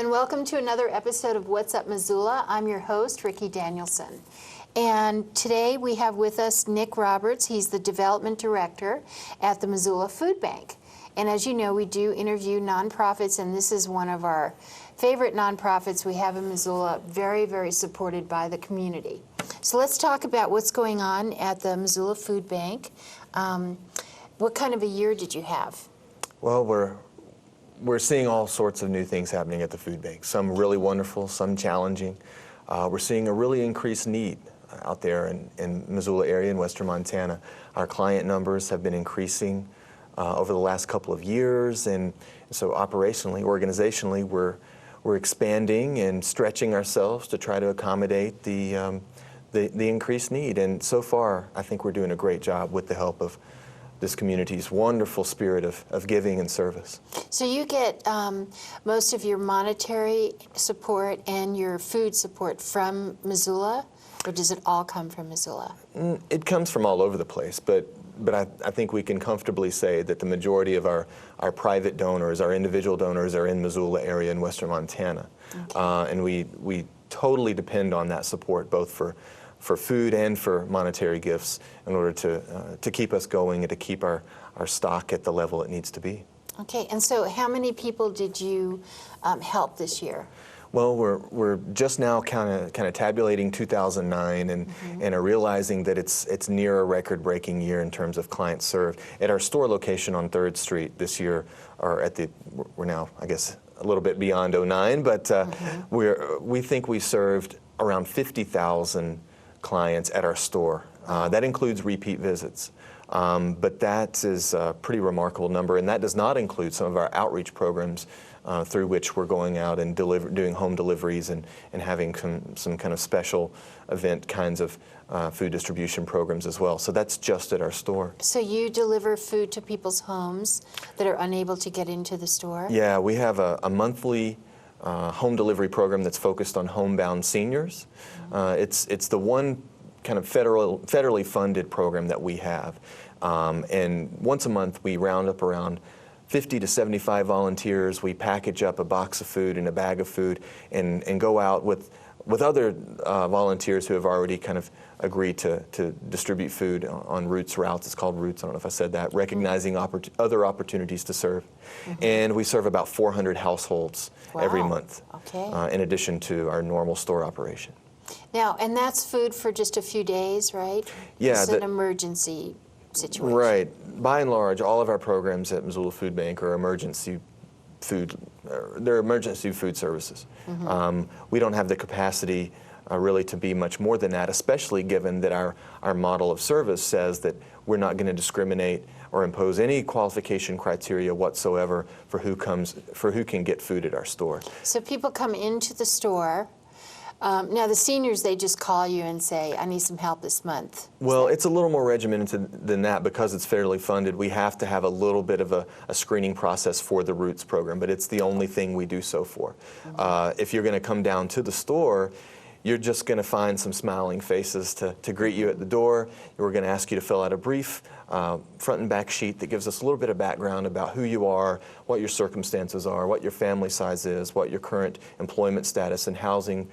and welcome to another episode of What's Up Missoula. I'm your host, Ricky Danielson. And today we have with us Nick Roberts. He's the Development Director at the Missoula Food Bank. And as you know, we do interview nonprofits, and this is one of our favorite nonprofits we have in Missoula, very, very supported by the community. So let's talk about what's going on at the Missoula Food Bank. What kind of a year did you have? Well, we're seeing all sorts of new things happening at the food bank. Some really wonderful, some challenging. We're seeing a really increased need out there in Missoula area in western Montana. Our client numbers have been increasing over the last couple of years, and so operationally, organizationally, we're expanding and stretching ourselves to try to accommodate the increased need. And so far, I think we're doing a great job with the help of this community's wonderful spirit of giving and service. So you get most of your monetary support and your food support from Missoula, or does it all come from Missoula? It comes from all over the place, but I think we can comfortably say that the majority of our private donors, our individual donors, are in Missoula area in western Montana. Okay. And we totally depend on that support, both for food and for monetary gifts, in order to keep us going and to keep our stock at the level it needs to be. Okay, and so how many people did you help this year? Well, we're just now kind of tabulating 2009 and are realizing that it's near a record-breaking year in terms of clients served. At our store location on 3rd Street this year, or we're now, I guess, a little bit beyond '09, but we think we served around 50,000 clients at our store. That includes repeat visits. But that is a pretty remarkable number, and that does not include some of our outreach programs through which we're going out and doing home deliveries and having some kind of special event kinds of food distribution programs as well. So that's just at our store. So you deliver food to people's homes that are unable to get into the store? Yeah, we have a monthly home delivery program that's focused on homebound seniors. It's the one kind of federally funded program that we have. And once a month we round up around 50 to 75 volunteers. We package up a box of food and a bag of food and go out with other volunteers who have already kind of agreed to distribute food on Roots routes. It's called Roots, I don't know if I said that, recognizing other opportunities to serve. And we serve about 400 households every month, in addition to our normal store operation. Now, and that's food for just a few days, right? Yeah. It's an emergency situation. Right. By and large, all of our programs at Missoula Food Bank are emergency food. They're emergency food services. We don't have the capacity really to be much more than that, especially given that our model of service says that we're not going to discriminate or impose any qualification criteria whatsoever for who can get food at our store. So people come into the store. Now the seniors, they just call you and say, I need some help this month. Well, it's a little more regimented than that because it's federally funded. We have to have a little bit of a screening process for the Roots program, but it's the only thing we do so for. If you're going to come down to the store, you're just going to find some smiling faces to greet you at the door. We're going to ask you to fill out a brief front and back sheet that gives us a little bit of background about who you are, what your circumstances are, what your family size is, what your current employment status and housing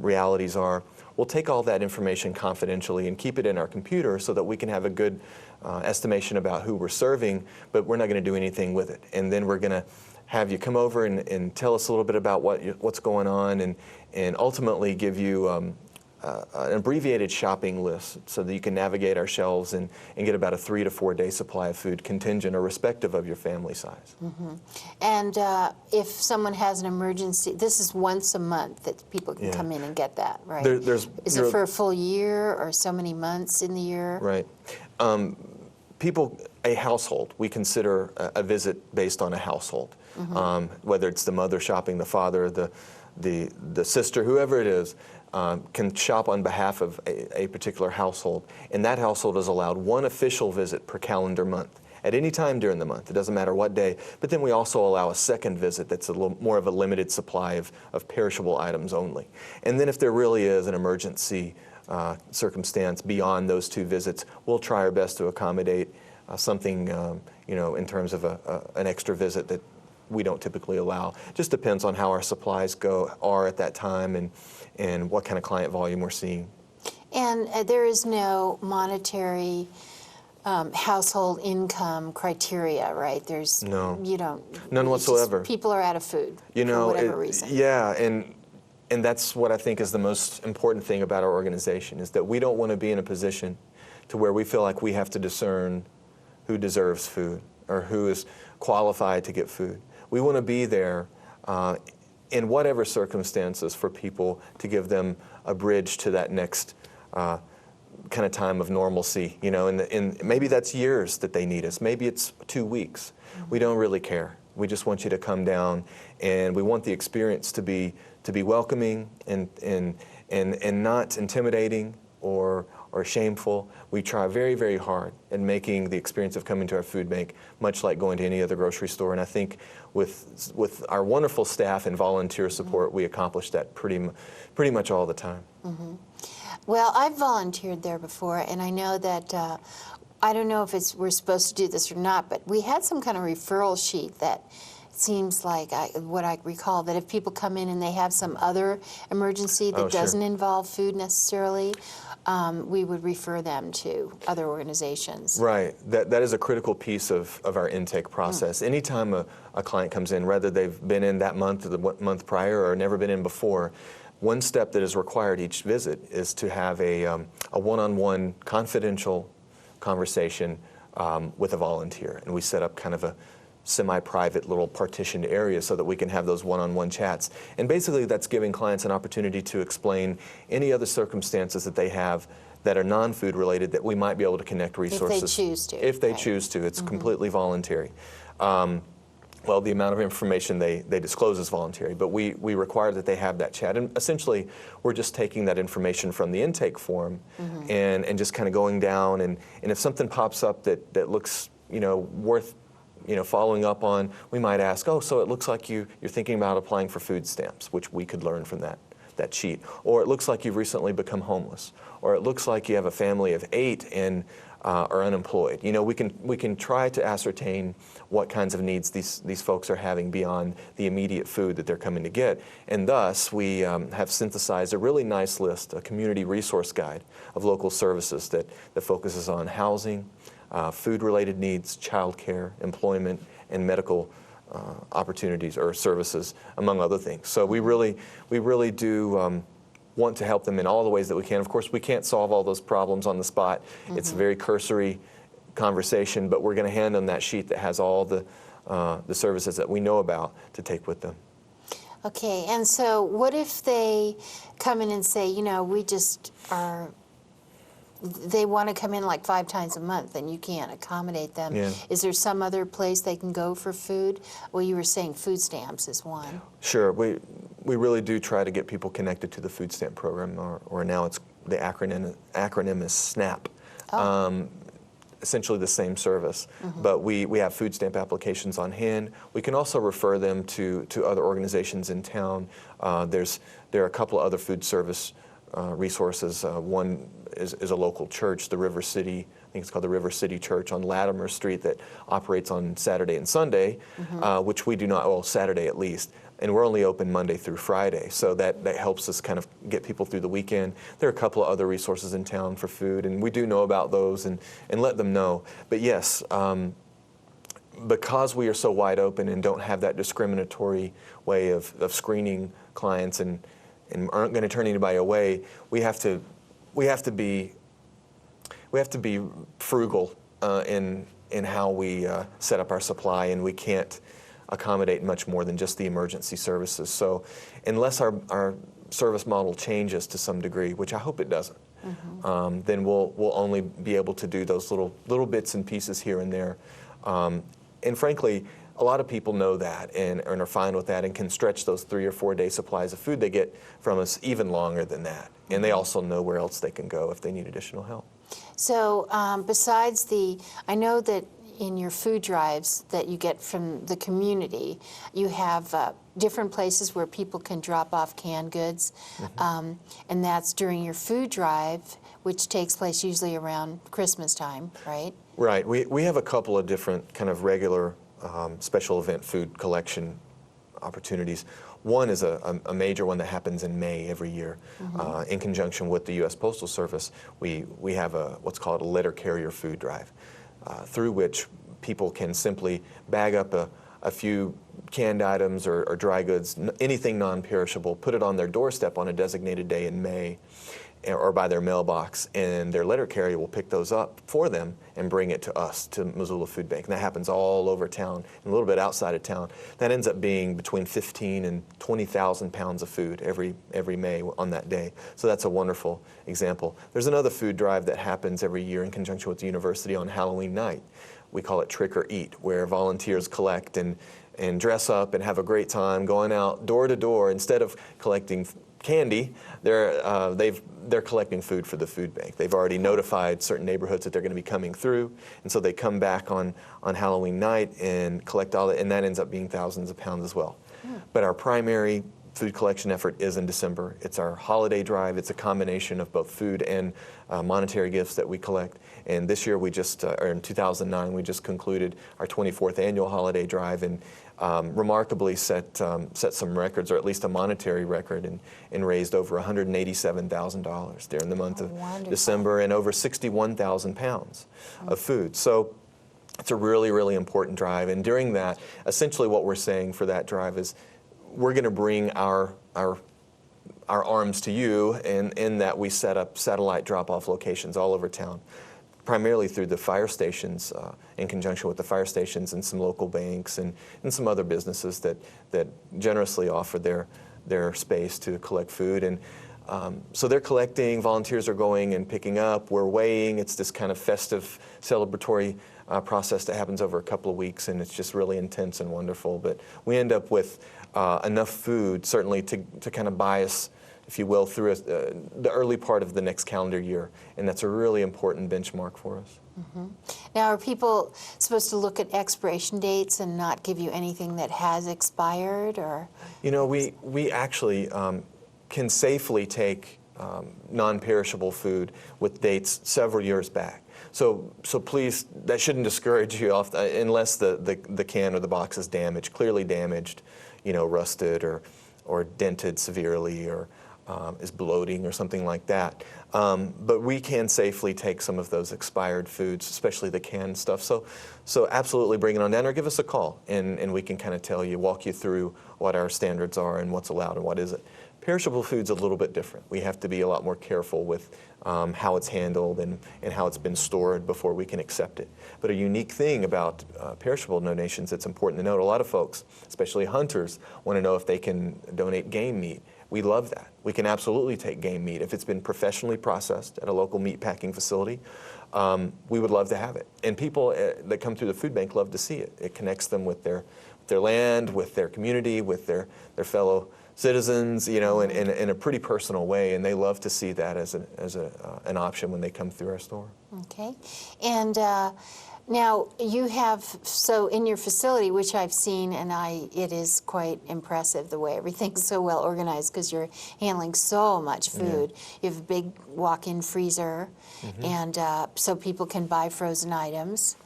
realities are. We'll take all that information confidentially and keep it in our computer so that we can have a good estimation about who we're serving, but we're not going to do anything with it. And then we're going to have you come over and tell us a little bit about what's going on and ultimately give you an abbreviated shopping list so that you can navigate our shelves and get about a 3 to 4 day supply of food, contingent or respective of your family size. And if someone has an emergency, this is once a month that people can come in and get that, right? Is it for a full year or so many months in the year? Right. A household, we consider a visit based on a household. Whether it's the mother shopping the father, the sister, whoever it is, can shop on behalf of a particular household, and that household is allowed one official visit per calendar month at any time during the month. It doesn't matter what day, but then we also allow a second visit that's a little more of a limited supply of perishable items only. And then if there really is an emergency circumstance beyond those 2 visits, we'll try our best to accommodate something, in terms of an extra visit that we don't typically allow. Just depends on how our supplies are at that time and what kind of client volume we're seeing. And there is no monetary household income criteria, right? There's No. you don't None it's just whatsoever. people are out of food You know, for whatever reason. yeah, and that's what I think is the most important thing about our organization, is that we don't want to be in a position to where we feel like we have to discern who deserves food or who is qualified to get food. We want to be there in whatever circumstances for people to give them a bridge to that next kind of time of normalcy, you know, and maybe that's years that they need us. Maybe it's 2 weeks. We don't really care. We just want you to come down, and we want the experience to be welcoming and not intimidating or shameful. We try very, very hard at making the experience of coming to our food bank much like going to any other grocery store. And I think with our wonderful staff and volunteer support, we accomplish that pretty much all the time. Well, I've volunteered there before, and I know that, I don't know if we're supposed to do this or not, but we had some kind of referral sheet that seems like, what I recall, that if people come in and they have some other emergency that doesn't involve food necessarily, we would refer them to other organizations. Right. That is a critical piece of our intake process. Anytime a client comes in, whether they've been in that month or the month prior or never been in before, one step that is required each visit is to have a one-on-one confidential conversation with a volunteer. And we set up kind of a semi-private little partitioned area so that we can have those one-on-one chats. And basically that's giving clients an opportunity to explain any other circumstances that they have that are non-food related that we might be able to connect resources. If they choose to. If they choose to. It's completely voluntary. Well, the amount of information they disclose is voluntary, but we require that they have that chat. And essentially, we're just taking that information from the intake form and just kind of going down. And if something pops up that looks, you know, worth, you know, following up on, we might ask, oh, so it looks like you're thinking about applying for food stamps, which we could learn from that sheet. Or it looks like you've recently become homeless. Or it looks like you have a family of 8 and are unemployed. You know, we can try to ascertain what kinds of needs these folks are having beyond the immediate food that they're coming to get. And thus, we have synthesized a really nice list, a community resource guide of local services that focuses on housing, food-related needs, childcare, employment, and medical opportunities or services, among other things. So we really do want to help them in all the ways that we can. Of course, we can't solve all those problems on the spot. It's a very cursory conversation, but we're going to hand them that sheet that has all the services that we know about to take with them. Okay, and so what if they come in and say, you know, they want to come in like 5 times a month and you can't accommodate them. Yeah. Is there some other place they can go for food? Well, you were saying food stamps is one. Sure. We really do try to get people connected to the food stamp program, or now it's the acronym is SNAP. Oh. Essentially the same service, but we have food stamp applications on hand. We can also refer them to other organizations in town. There are a couple of other food service resources. One is a local church, the River City, I think it's called the River City Church on Latimer Street, that operates on Saturday and Sunday, which we do not, well, Saturday at least. And we're only open Monday through Friday, so that helps us kind of get people through the weekend. There are a couple of other resources in town for food, and we do know about those and let them know. But yes, because we are so wide open and don't have that discriminatory way of screening clients and aren't going to turn anybody away, we have to be frugal in how we set up our supply, and we can't accommodate much more than just the emergency services. So unless our service model changes to some degree, which I hope it doesn't, then we'll only be able to do those little bits and pieces here and there. And frankly, a lot of people know that and are fine with that and can stretch those 3 or 4 day supplies of food they get from us even longer than that. And they also know where else they can go if they need additional help. So besides I know that in your food drives that you get from the community, you have different places where people can drop off canned goods, and that's during your food drive, which takes place usually around Christmas time, right? Right. We have a couple of different kind of regular special event food collection opportunities. One is a major one that happens in May every year. In conjunction with the U.S. Postal Service, we have what's called a letter carrier food drive, through which people can simply bag up a few canned items or dry goods, anything non-perishable, put it on their doorstep on a designated day in May, or by their mailbox, and their letter carrier will pick those up for them and bring it to us, to Missoula Food Bank. And that happens all over town and a little bit outside of town. That ends up being between 15 and 20,000 pounds of food every May on that day. So that's a wonderful example. There's another food drive that happens every year in conjunction with the university on Halloween night. We call it Trick or Eat, where volunteers collect and dress up and have a great time going out door to door. Instead of collecting candy, they're collecting food for the food bank. They've already notified certain neighborhoods that they're going to be coming through, and so they come back on Halloween night and collect all that, and that ends up being thousands of pounds as well. But our primary food collection effort is in December. It's our holiday drive. It's a combination of both food and monetary gifts that we collect. And this year, or in 2009, we just concluded our 24th annual holiday drive, and remarkably set some records, or at least a monetary record, and raised over $187,000 during the month of December, and over 61,000 pounds of food. So it's a really, really important drive. And during that, essentially what we're saying for that drive is we're going to bring our arms to you, in that we set up satellite drop-off locations all over town, primarily through the fire stations, in conjunction with the fire stations and some local banks and some other businesses that generously offer their space to collect food. And so they're collecting, volunteers are going and picking up, we're weighing. It's this kind of festive, celebratory process that happens over a couple of weeks, and it's just really intense and wonderful. But we end up with enough food, certainly, to kind of buy us, if you will, through the early part of the next calendar year. And that's a really important benchmark for us. Now, are people supposed to look at expiration dates and not give you anything that has expired, or? You know, we actually can safely take non-perishable food with dates several years back. So please, that shouldn't discourage you unless the can or the box is damaged, clearly damaged, rusted or dented severely, or is bloating or something like that. But we can safely take some of those expired foods, especially the canned stuff. So absolutely bring it on down, or give us a call, and we can kind of walk you through what our standards are and what's allowed and what isn't. Perishable food's a little bit different. We have to be a lot more careful with how it's handled and how it's been stored before we can accept it. But a unique thing about perishable donations that's important to note, a lot of folks, especially hunters, want to know if they can donate game meat. We love that. We can absolutely take game meat. If it's been professionally processed at a local meat packing facility, we would love to have it. And people that come through the food bank love to see it. It connects them with their land, with their community, with their fellow citizens, in a pretty personal way, and they love to see that as an option when they come through our store. Okay. And now you have, so in your facility, which I've seen, and it is quite impressive the way everything's so well organized, because you're handling so much food. You have a big walk-in freezer, and so people can buy frozen items.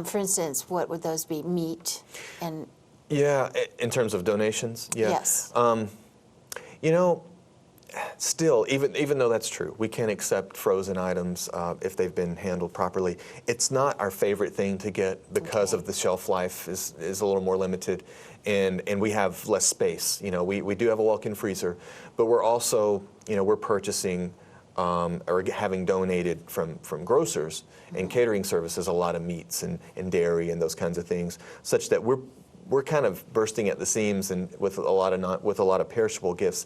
For instance, what would those be? Meat and... Yeah, in terms of donations, yeah. Yes. Still, even though that's true, we can accept frozen items if they've been handled properly. It's not our favorite thing to get because of the shelf life is a little more limited, and we have less space. We do have a walk-in freezer, but we're also, we're purchasing or having donated from grocers and catering services a lot of meats and dairy and those kinds of things, such that we're kind of bursting at the seams and with a lot of perishable gifts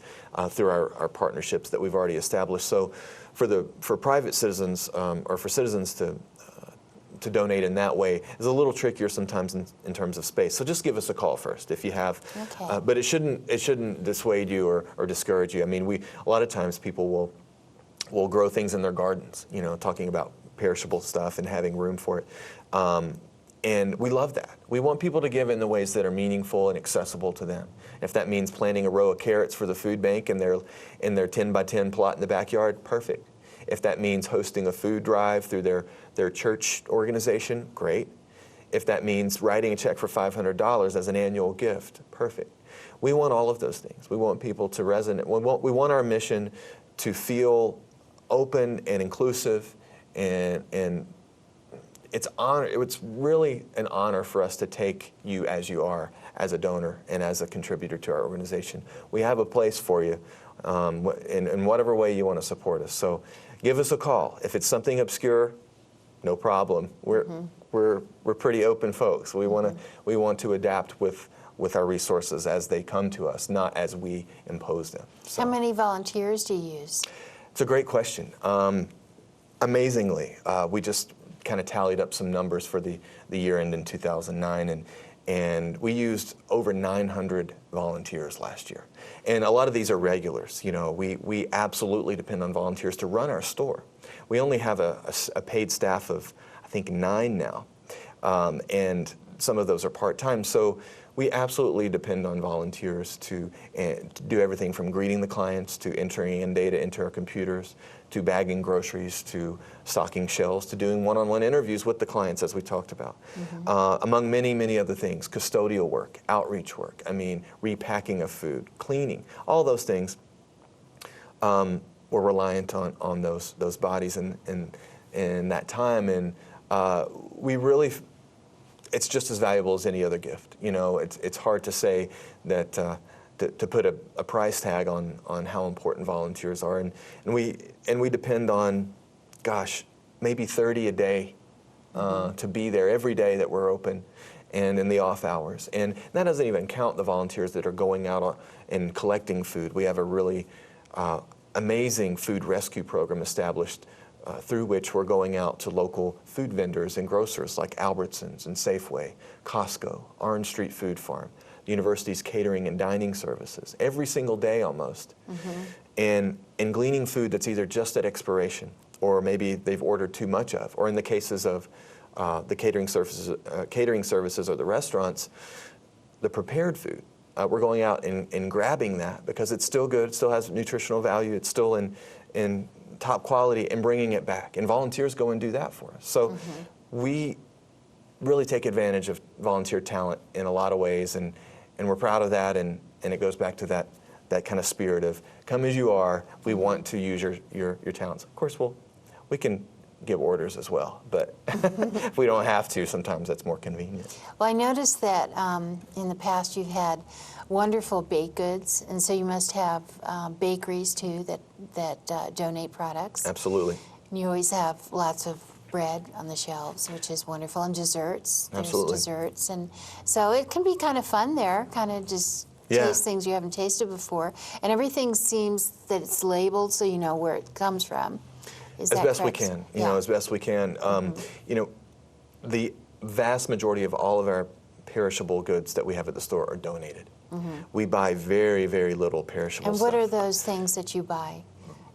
through our partnerships that we've already established. So for private citizens or for citizens to donate in that way is a little trickier sometimes in terms of space. So just give us a call first if you have. Okay. But it shouldn't dissuade you or discourage you. I mean, a lot of times people will grow things in their gardens. Talking about perishable stuff and having room for it. And we love that. We want people to give in the ways that are meaningful and accessible to them. If that means planting a row of carrots for the food bank in their 10 by 10 plot in the backyard, perfect. If that means hosting a food drive through their church organization, great. if that means writing a check for $500 as an annual gift, perfect. We want all of those things. We want people to resonate. We want our mission to feel open and inclusive, and it's really an honor for us to take you as you are, as a donor and as a contributor to our organization. We have a place for you in whatever way you want to support us. So give us a call. If it's something obscure, no problem. We're pretty open folks. We want to adapt with our resources as they come to us, not as we impose them. So, how many volunteers do you use? it's a great question. Amazingly, we just kind of tallied up some numbers for the year end in 2009, and we used over 900 volunteers last year. And a lot of these are regulars. You know, we absolutely depend on volunteers to run our store. We only have a paid staff of, I think, 9 now, and some of those are part-time. So we absolutely depend on volunteers to do everything from greeting the clients, to entering in data into our computers, to bagging groceries, to stocking shelves, to doing one-on-one interviews with the clients, as we talked about. Among many, many other things, custodial work, outreach work, repacking of food, cleaning, all those things. We're reliant on those bodies in that time, and we really, it's just as valuable as any other gift. You know, it's hard to say that to put a price tag on how important volunteers are, and we depend on, gosh, maybe 30 a day to be there every day that we're open, and in the off hours. And that doesn't even count the volunteers that are going out and collecting food. We have a really amazing food rescue program established through which we're going out to local food vendors and grocers like Albertsons and Safeway, Costco, Orange Street Food Farm, the university's catering and dining services, every single day almost, and gleaning food that's either just at expiration, or maybe they've ordered too much of, or in the cases of the catering services or the restaurants, the prepared food. We're going out and grabbing that because it's still good, it still has nutritional value, it's still in top quality, and bringing it back. And volunteers go and do that for us. So we really take advantage of volunteer talent in a lot of ways, and we're proud of that, and it goes back to that kind of spirit of come as you are. We want to use your talents. Of course, we can give orders as well, but if we don't have to, sometimes that's more convenient. Well, I noticed that in the past you've had wonderful baked goods, and so you must have bakeries too that donate products. Absolutely. And you always have lots of bread on the shelves, which is wonderful, and desserts. Absolutely. There's desserts, and so it can be kind of fun there, kind of just taste things you haven't tasted before, and everything seems that it's labeled so you know where it comes from. Is that As best we correct? can, you know, as best we can. You know, the vast majority of all of our perishable goods that we have at the store are donated. We buy very, very little perishable And stuff. what are those things that you buy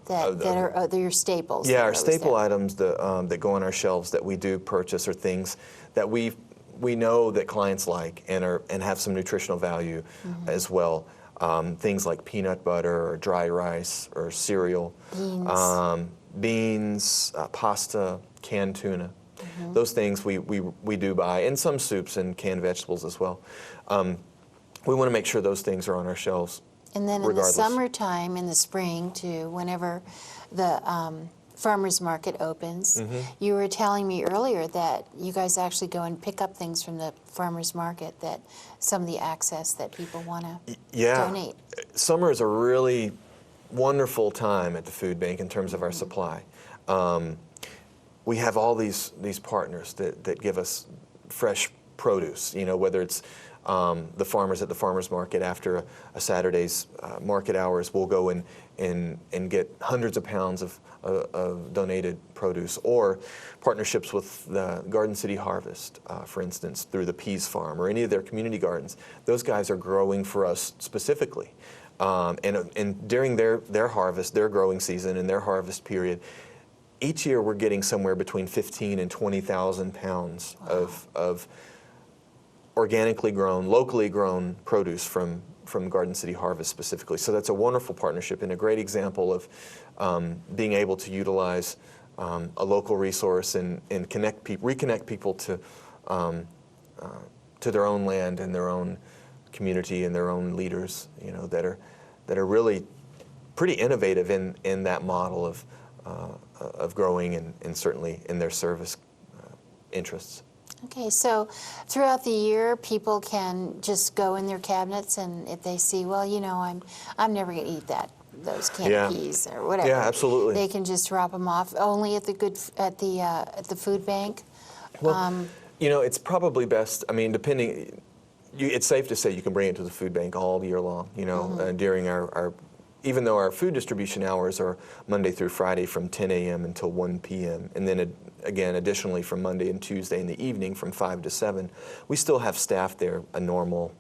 that are they're your staples? Yeah, that are our always staple there? items that go on our shelves that we do purchase are things that we know that clients like and have some nutritional value as well. Things like peanut butter or dry rice or cereal, beans, pasta, canned tuna. Those things we do buy, and some soups and canned vegetables as well. We want to make sure those things are on our shelves. And then in the summertime, in the spring too, whenever the farmers market opens, you were telling me earlier that you guys actually go and pick up things from the farmers market, that some of the access that people want to donate. Summer is a really wonderful time at the food bank in terms of our supply. We have all these partners that give us fresh produce, you know, whether it's the farmers at the farmers market after a Saturday's market hours will go and get hundreds of pounds of donated produce, or partnerships with the Garden City Harvest, for instance, through the Peas Farm or any of their community gardens. Those guys are growing for us specifically. And during their harvest, their growing season and their harvest period, each year we're getting somewhere between 15 and 20,000 pounds of organically grown, locally grown produce from Garden City Harvest specifically. So that's a wonderful partnership and a great example of being able to utilize a local resource and reconnect people to to their own land and their own community and their own leaders, that are really pretty innovative in that model of growing and certainly in their service interests. Okay, so throughout the year, people can just go in their cabinets, and if they see, well, I'm never going to eat those canned peas or whatever. Yeah, absolutely. They can just drop them off only at the food bank. Well, it's probably best. I mean, it's safe to say you can bring it to the food bank all year long. During our even though our food distribution hours are Monday through Friday from 10 a.m. until 1 p.m., and then again, additionally from Monday and Tuesday in the evening from 5 to 7, we still have staff there a normal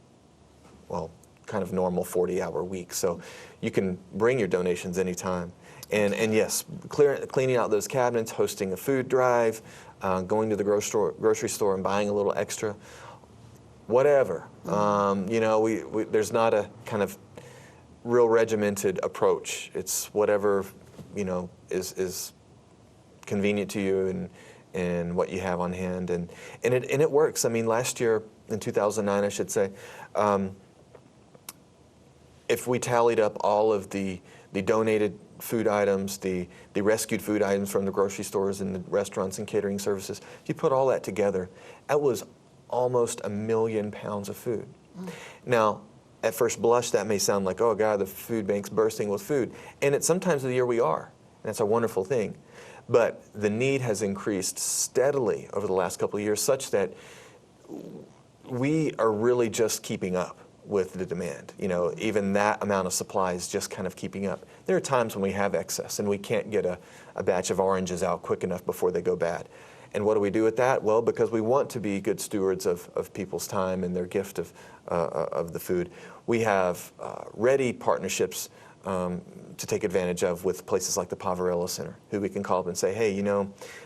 40-hour week. So you can bring your donations anytime. And yes, cleaning out those cabinets, hosting a food drive, going to the grocery store and buying a little extra, whatever. There's not a kind of real regimented approach. It's whatever is convenient to you and what you have on hand, and it works. I mean, last year in 2009, I should say, if we tallied up all of the donated food items, the rescued food items from the grocery stores and the restaurants and catering services, if you put all that together, that was almost 1 million pounds of food. Now, at first blush, that may sound like, oh God, the food bank's bursting with food. And at some times of the year we are. And that's a wonderful thing. But the need has increased steadily over the last couple of years, such that we are really just keeping up with the demand. Even that amount of supply is just kind of keeping up. There are times when we have excess and we can't get a batch of oranges out quick enough before they go bad. And what do we do with that? Well, because we want to be good stewards of people's time and their gift of the food, we have ready partnerships to take advantage of with places like the Poverello Center, who we can call up and say, hey,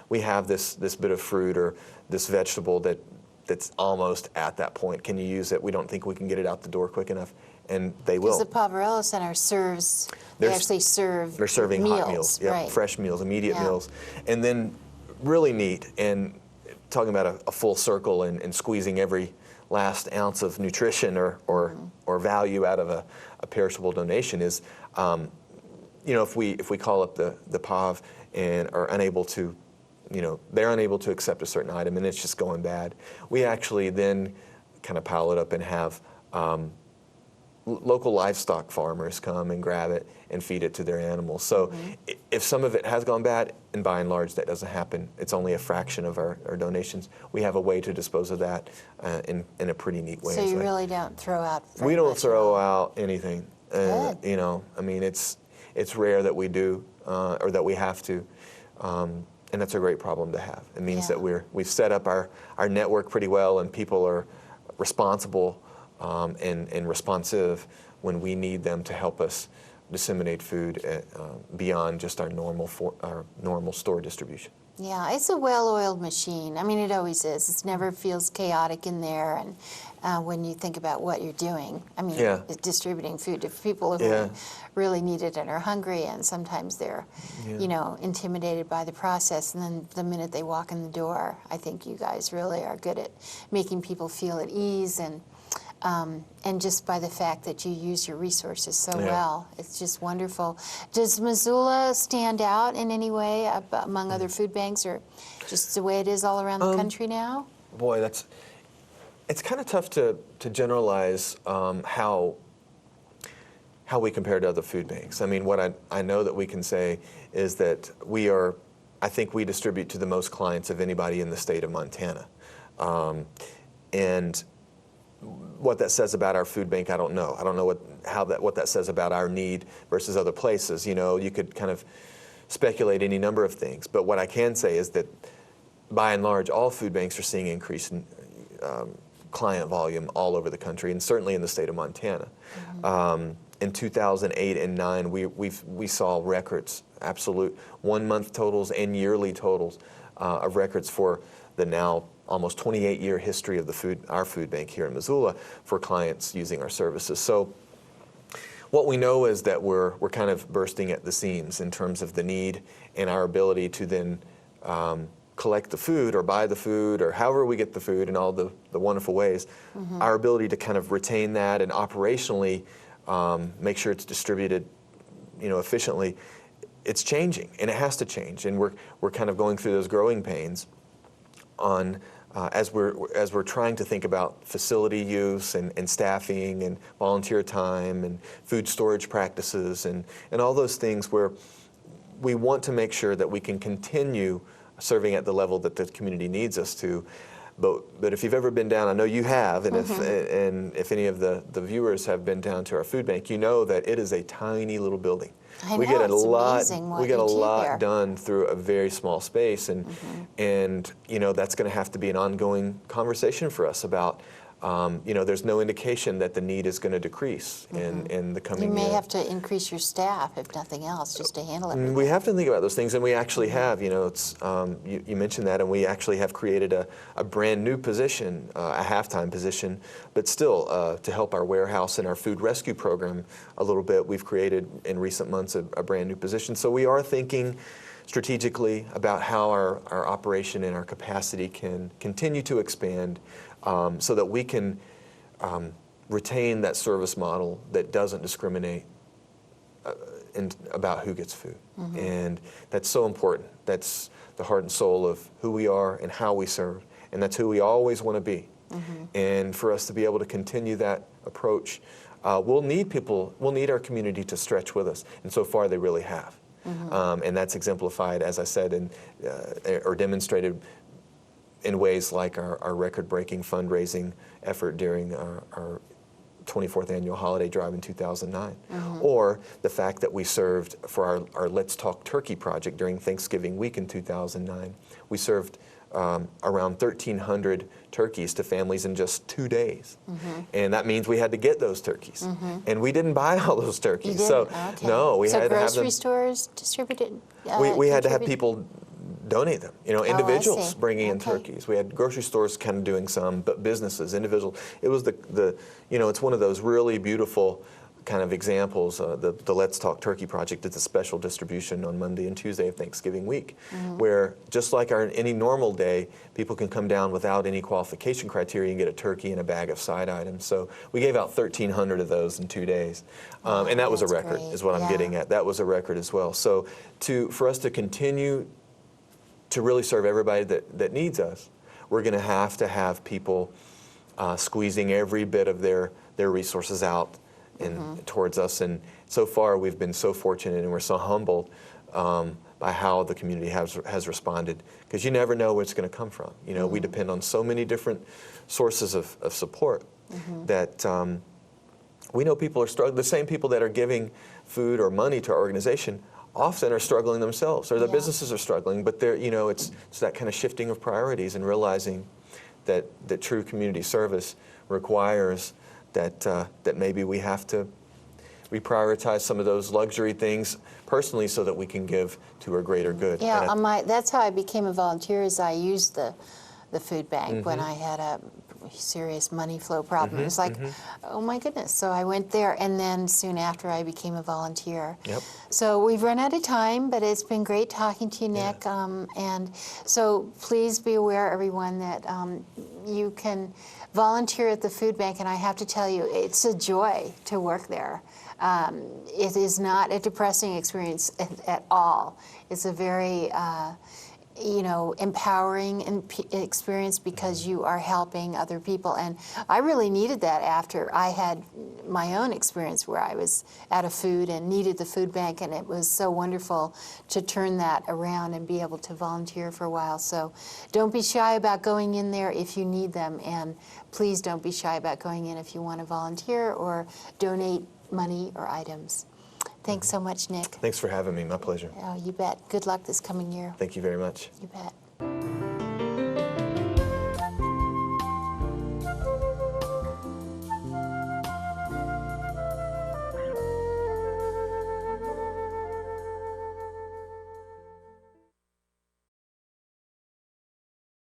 we have this bit of fruit or this vegetable that's almost at that point. Can you use it? We don't think we can get it out the door quick enough. And they will. Because the Poverello Center they actually serve They're serving meals, hot meals, yep, right. Fresh meals, immediate meals. And then really neat, and talking about a full circle and squeezing every last ounce of nutrition or value out of a perishable donation is, if we call up the POV and are unable to, they're unable to accept a certain item and it's just going bad, we actually then kind of pile it up and have local livestock farmers come and grab it and feed it to their animals. So if some of it has gone bad, and by and large that doesn't happen, it's only a fraction of our donations, we have a way to dispose of that in a pretty neat way. So you really don't throw out We don't throw out anything. Good. I mean, it's rare that we do or that we have to. And that's a great problem to have. It means that we've set up our network pretty well, and people are responsible and responsive when we need them to help us disseminate food beyond just our normal store distribution. Yeah, it's a well-oiled machine. I mean, it always is. It never feels chaotic in there. And when you think about what you're doing, I mean, distributing food to people who really need it and are hungry, and sometimes they're, intimidated by the process. And then the minute they walk in the door, I think you guys really are good at making people feel at ease, and just by the fact that you use your resources so well. It's just wonderful. Does Missoula stand out in any way among other food banks, or just the way it is all around the country now? Boy, it's kind of tough to generalize how we compare to other food banks. I mean, what I know that we can say is that I think we distribute to the most clients of anybody in the state of Montana. And what that says about our food bank, I don't know. I don't know what that says about our need versus other places. You could kind of speculate any number of things. But what I can say is that, by and large, all food banks are seeing increase in client volume all over the country, and certainly in the state of Montana. In 2008 and 2009, we saw records, absolute one-month totals and yearly totals of records for the now almost 28-year history of our food bank here in Missoula for clients using our services. So what we know is that we're kind of bursting at the seams in terms of the need and our ability to then collect the food or buy the food or however we get the food in all the wonderful ways, our ability to kind of retain that and operationally make sure it's distributed, efficiently, it's changing, and it has to change. And we're kind of going through those growing pains on as we're trying to think about facility use and staffing and volunteer time and food storage practices and all those things where we want to make sure that we can continue serving at the level that the community needs us to. But if you've ever been down, I know you have, and if any of the viewers have been down to our food bank, you know that it is a tiny little building. We get a lot done through a very small space, and that's going to have to be an ongoing conversation for us about. There's no indication that the need is going to decrease in the coming year. You may have to increase your staff, if nothing else, just to handle everything. We have to think about those things, and we actually have. You mentioned that, and we actually have created a brand new position, a half-time position, but still to help our warehouse and our food rescue program a little bit. We've created in recent months a brand new position. So we are thinking strategically about how our operation and our capacity can continue to expand. So that we can retain that service model that doesn't discriminate about who gets food. And that's so important. That's the heart and soul of who we are and how we serve. And that's who we always want to be. And for us to be able to continue that approach, we'll need our community to stretch with us. And so far they really have. And that's exemplified, as I said, or demonstrated in ways like our record-breaking fundraising effort during our 24th annual holiday drive in 2009, or the fact that we served for our Let's Talk Turkey project during Thanksgiving week in 2009. We served around 1,300 turkeys to families in just 2 days. And that means we had to get those turkeys. And we didn't buy all those turkeys. You didn't? So, no, we had to have them. So grocery stores distributed? We had to have people donate them, individuals bringing in Okay. turkeys. We had grocery stores kind of doing some, but businesses, individuals. It was it's one of those really beautiful kind of examples. The Let's Talk Turkey project is a special distribution on Monday and Tuesday of Thanksgiving week, where just like any normal day, people can come down without any qualification criteria and get a turkey and a bag of side items. So we gave out 1,300 of those in 2 days. And that was a record, great. is what I'm getting at. That was a record as well. So for us to continue to really serve everybody that needs us, we're going to have people squeezing every bit of their resources out and towards us. And so far, we've been so fortunate, and we're so humbled by how the community has responded, because you never know where it's going to come from. We depend on so many different sources of support that we know people are struggling. The same people that are giving food or money to our organization often are struggling themselves, or their businesses are struggling, but it's that kind of shifting of priorities and realizing that true community service requires that maybe we have to reprioritize some of those luxury things personally so that we can give to a greater good. Yeah, that's how I became a volunteer, is I used the food bank when I had a serious money flow problem. It was like, oh my goodness. So I went there, and then soon after I became a volunteer. So we've run out of time, but it's been great talking to you, Nick. And so please be aware, everyone, that you can volunteer at the food bank, and I have to tell you, it's a joy to work there. It is not a depressing experience at all. It's a very empowering experience, because you are helping other people. And I really needed that after I had my own experience where I was out of food and needed the food bank, and it was so wonderful to turn that around and be able to volunteer for a while. So don't be shy about going in there if you need them, and please don't be shy about going in if you want to volunteer or donate money or items. Thanks so much, Nick. Thanks for having me. My pleasure. Oh, you bet. Good luck this coming year. Thank you very much. You bet.